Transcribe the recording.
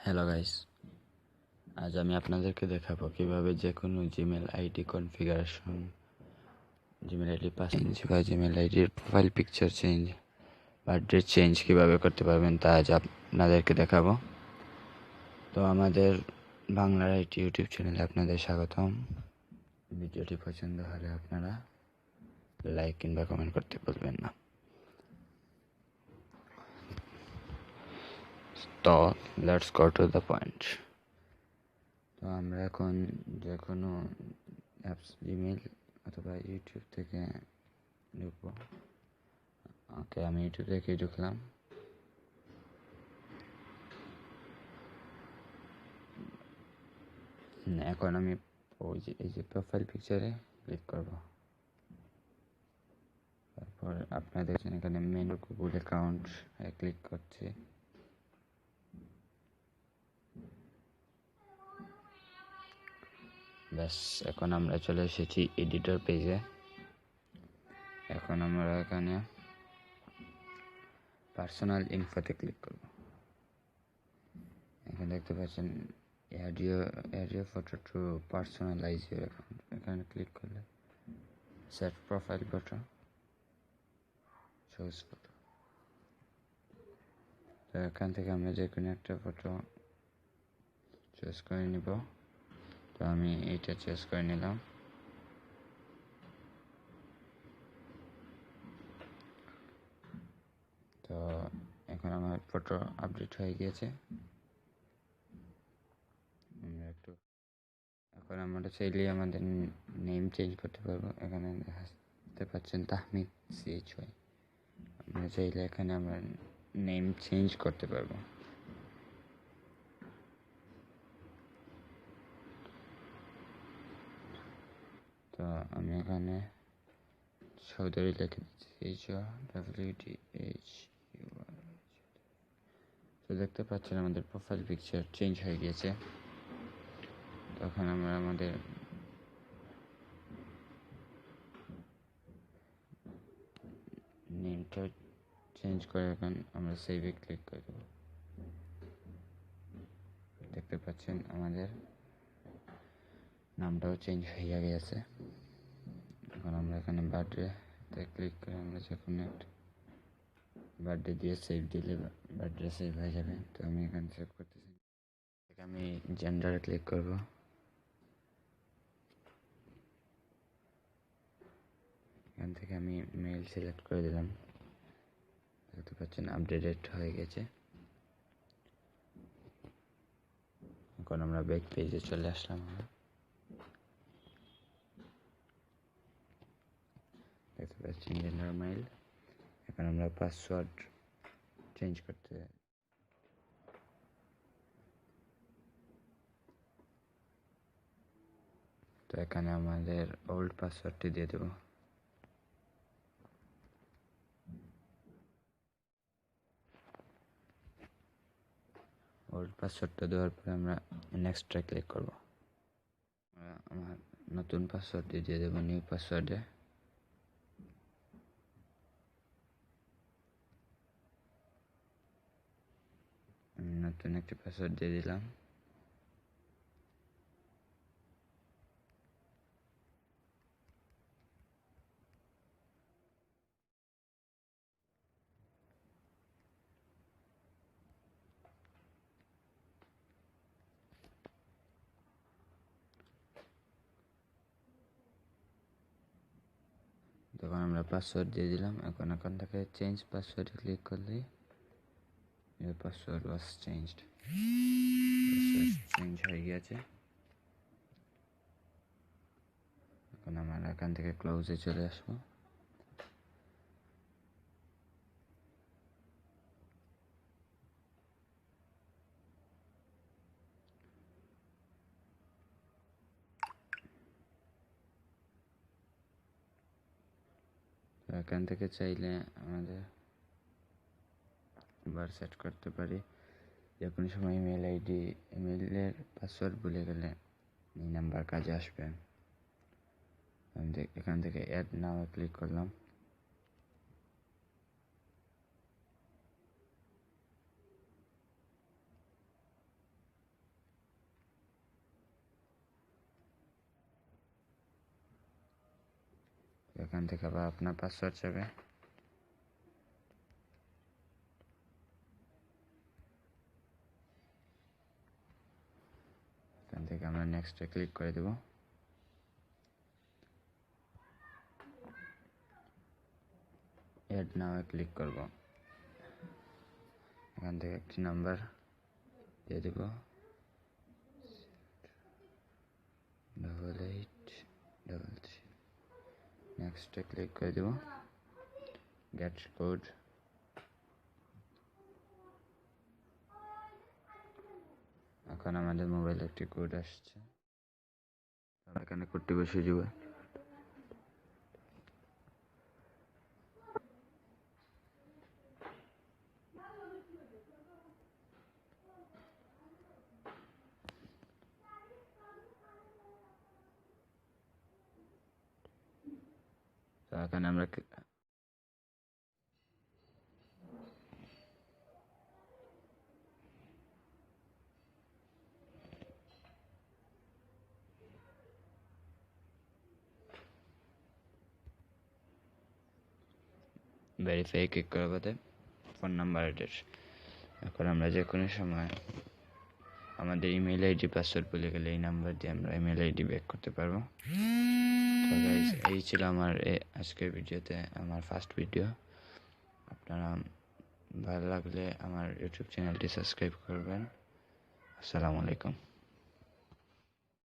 Hello guys, আজ আমি আপনাদেরকে দেখাবো কিভাবে যে কোনো Gmail ID configuration, Gmail ID password বা জিমেল আইডির প্রোফাইল পিকচার চেঞ্জ বা ডেট চেঞ্জ কীভাবে করতে পারবেন তা আজ আপনাদেরকে দেখাবো। তো আমাদের বাংলার আইটি ইউটিউব চ্যানেলে আপনাদের স্বাগতম। ভিডিওটি পছন্দ হলে আপনারা লাইক কিংবা কমেন্ট করতে ভুলবেন না। তো let's go to the point. তো আমরা এখন যে কোনো অ্যাপস জিমেল অথবা ইউটিউব থেকে ঢুকবো। ওকে, আমি ইউটিউব থেকে ঢুকলাম। এখন আমি এই যে প্রোফাইল পিকচারে ক্লিক করব। তারপর আপনারা দেখছেন এখানে মেনু গুগল অ্যাকাউন্ট ক্লিক করছি। ব্যাস, এখন আমরা চলে এসেছি এডিটর পেজে। এখন আমরা এখানে পার্সোনাল ইনফোতে ক্লিক করব। এখানে দেখতে পাচ্ছেন add your photo to personalize your account। এখানে ক্লিক করলে set profile photo, choose photo. তো এখান থেকে আমরা যে কোনো একটা ফটো চুজ করে নিব। তো আমি এইটা চুজ করে নিলাম। তো এখন আমার ফটো আপডেট হয়ে গিয়েছে। এখন আমরা চাইলে আমাদের নেম চেঞ্জ করতে পারবো। এখানে দেখতে পাচ্ছেন তাহমিদ CHY। আমরা চাইলে এখানে আমরা নেম চেঞ্জ করতে পারবো। তো আমি এখানে চৌধুরী লিখে দিচ্ছি, HWDHUR। তো দেখতে পাচ্ছেন আমাদের প্রোফাইল পিকচার চেঞ্জ হয়ে গিয়েছে। তখন আমরা আমাদের নেমটা চেঞ্জ করে এখন আমরা সেভে ক্লিক করে দেবো। দেখতে পাচ্ছেন আমাদের নামটাও চেঞ্জ হয়ে গেছে। এখন আমরা এখানে বার্থডেতে ক্লিক করে আমরা যে কোনো একটা বার্থডে দিয়ে সেভ দিলে বার্থডে সেভ হয়ে যাবে। তো আমি এখানে সেভ করতেছি। আমি জেন্ডারে ক্লিক করব। এখান থেকে আমি মেল সিলেক্ট করে দিলাম। দেখতে পাচ্ছেন আপডেটেড হয়ে গেছে। এখন আমরা ব্যাক পেজে চলে আসলাম। দেখতে পাচ্ছেন জেন্ডার মেল। এখন আমরা পাসওয়ার্ড চেঞ্জ করতে, তো এখানে আমাদের ওল্ড পাসওয়ার্ডটি দিয়ে দেব। ওল্ড পাসওয়ার্ডটা দেওয়ার পরে আমরা নেক্সটে ক্লিক করব। আমার নতুন পাসওয়ার্ডটি দিয়ে দেবো নিউ পাসওয়ার্ডে। নতুন একটি পাসওয়ার্ড দিয়ে দিলাম। তখন আমরা পাসওয়ার্ড দিয়ে দিলাম। এখন থেকে চেঞ্জ পাসওয়ার্ডে ক্লিক করলেই your password was changed, change হয়ে গিয়েছে। এখন আমরা এখান থেকে ক্লোজে চলে আসবো। এখান থেকে চাইলে আমাদের আবার সেট করতে পারি। যে কোনো সময় ইমেলের পাসওয়ার্ড ভুলে গেলে এই নাম্বার কাজে আসবে। আমি এখান থেকে অ্যাড নাও ক্লিক করলাম। এখান থেকে আবার আপনার পাসওয়ার্ড চাবে। এখান থেকে আমরা নেক্সটে ক্লিক করে দেব। অ্যাড নাও ক্লিক করব। এখান থেকে একটি নাম্বার দিয়ে দেব 8833। নেক্সটে ক্লিক করে দেব, গেট কোড। এখন আমাদের মোবাইলে একটি কোড আসছে, আমরা এখানে কোডটি বসিয়ে দেব। তো এখানে আমরা ভেরিফাই ক্লিক করার বাদে ফোন নাম্বার অ্যাড্রেস। এখন আমরা যে কোনো সময় আমাদের ইমেল আইডি পাসওয়ার্ড ভুলে গেলে এই নাম্বার দিয়ে আমরা ইমেল আইডি ব্যাক করতে পারবো। তো গাইস, এই ছিল আমার আজকের ভিডিওতে, আমার ফার্স্ট ভিডিও। আপনারা ভালো লাগলে আমার ইউটিউব চ্যানেলটি সাবস্ক্রাইব করবেন। আসসালামু আলাইকুম।